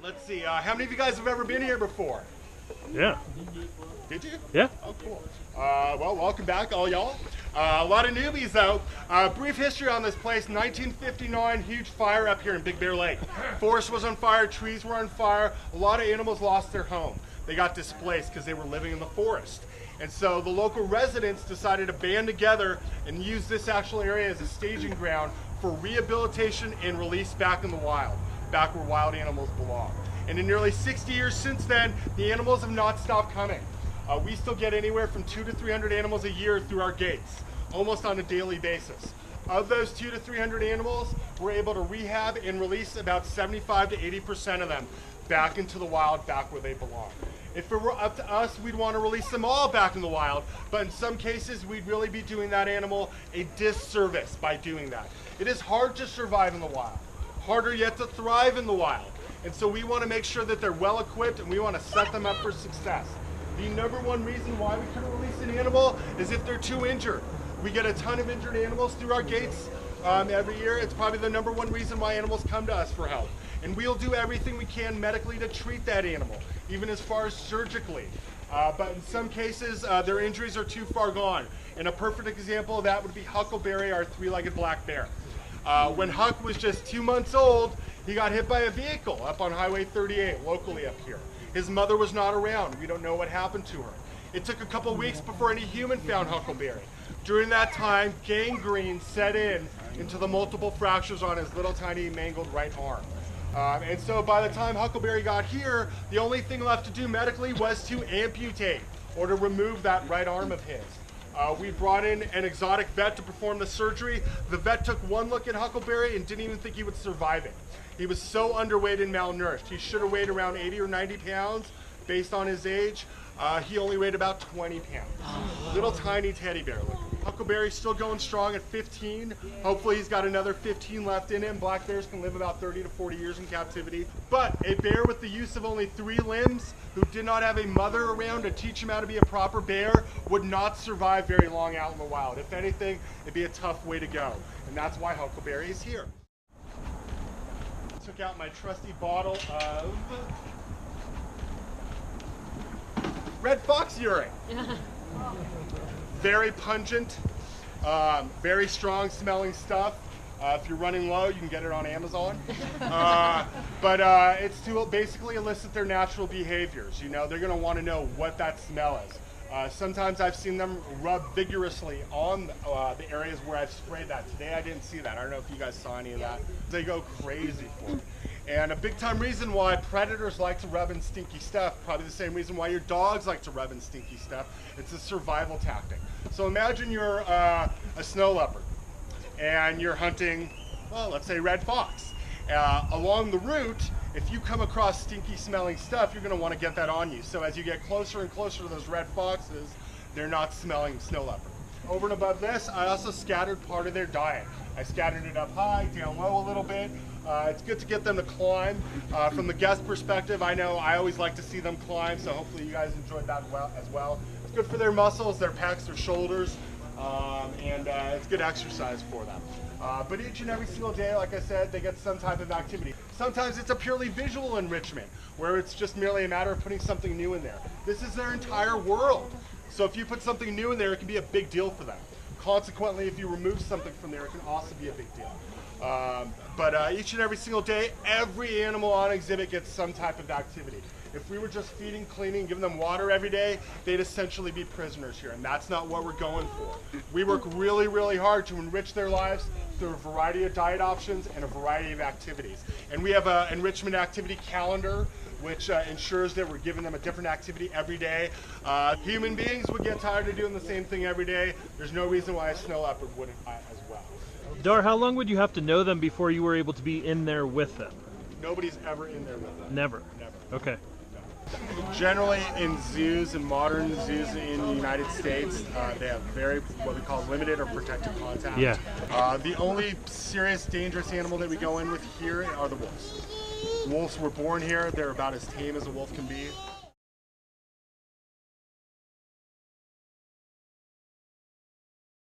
Let's see, how many of you guys have ever been here before? Yeah. Did you? Yeah. Oh, cool. Well, welcome back, all y'all. A lot of newbies, though. Brief history on this place. 1959, huge fire up here in Big Bear Lake. Forest was on fire, trees were on fire. A lot of animals lost their home. They got displaced because they were living in the forest. And so the local residents decided to band together and use this actual area as a staging ground for rehabilitation and release back in the wild, back where wild animals belong. And in nearly 60 years since then, the animals have not stopped coming. We still get anywhere from 200 to 300 animals a year through our gates, almost on a daily basis. Of those 200 to 300 animals, we're able to rehab and release about 75 to 80% of them back into the wild, back where they belong. If it were up to us, we'd want to release them all back in the wild, but in some cases, we'd really be doing that animal a disservice by doing that. It is hard to survive in the wild, harder yet to thrive in the wild. And so we want to make sure that they're well equipped and we want to set them up for success. The number one reason why we couldn't release an animal is if they're too injured. We get a ton of injured animals through our gates every year. It's probably the number one reason why animals come to us for help. And we'll do everything we can medically to treat that animal, even as far as surgically. But in some cases, their injuries are too far gone. And a perfect example of that would be Huckleberry, our three-legged black bear. When Huck was just 2 months old, he got hit by a vehicle up on Highway 38, locally up here. His mother was not around. We don't know what happened to her. It took a couple weeks before any human found Huckleberry. During that time, gangrene set into the multiple fractures on his little tiny mangled right arm. And so by the time Huckleberry got here, the only thing left to do medically was to amputate or to remove that right arm of his. We brought in an exotic vet to perform the surgery. The vet took one look at Huckleberry and didn't even think he would survive it. He was so underweight and malnourished. He should have weighed around 80 or 90 pounds based on his age. He only weighed about 20 pounds. Little tiny teddy bear. Huckleberry's still going strong at 15. Hopefully he's got another 15 left in him. Black bears can live about 30 to 40 years in captivity. But a bear with the use of only 3 limbs, who did not have a mother around to teach him how to be a proper bear, would not survive very long out in the wild. If anything, it'd be a tough way to go. And that's why Huckleberry is here. Took out my trusty bottle of red fox urine. Very pungent, very strong smelling stuff. If you're running low, you can get it on Amazon. But it's to basically elicit their natural behaviors. You know, they're going to want to know what that smell is. Sometimes I've seen them rub vigorously on the areas where I've sprayed that. Today I didn't see that. I don't know if you guys saw any of that. They go crazy for it. And a big time reason why predators like to rub in stinky stuff, probably the same reason why your dogs like to rub in stinky stuff, it's a survival tactic. So imagine you're a snow leopard and you're hunting, well, let's say red fox. Along the route, if you come across stinky smelling stuff, you're gonna wanna get that on you. So as you get closer and closer to those red foxes, they're not smelling snow leopard. Over and above this, I also scattered part of their diet. I scattered it up high, down low a little bit. It's good to get them to climb. From the guest perspective, I know I always like to see them climb, so hopefully you guys enjoyed that as well. It's good for their muscles, their pecs, their shoulders, and it's good exercise for them. But each and every single day, like I said, they get some type of activity. Sometimes it's a purely visual enrichment, where it's just merely a matter of putting something new in there. This is their entire world. So if you put something new in there, it can be a big deal for them. Consequently, if you remove something from there, it can also be a big deal. But each and every single day, every animal on exhibit gets some type of activity. If we were just feeding, cleaning, giving them water every day, they'd essentially be prisoners here, and that's not what we're going for. We work really, really hard to enrich their lives through a variety of diet options and a variety of activities. And we have an enrichment activity calendar, which ensures that we're giving them a different activity every day. Human beings would get tired of doing the same thing every day. There's no reason why a snow leopard wouldn't as well. Dar, how long would you have to know them before you were able to be in there with them? Nobody's ever in there with them. Never? Never. Okay. Generally in zoos and modern zoos in the United States, they have very, what we call limited or protected contact. Yeah. The only serious dangerous animal that we go in with here are the wolves. Wolves were born here. They're about as tame as a wolf can be.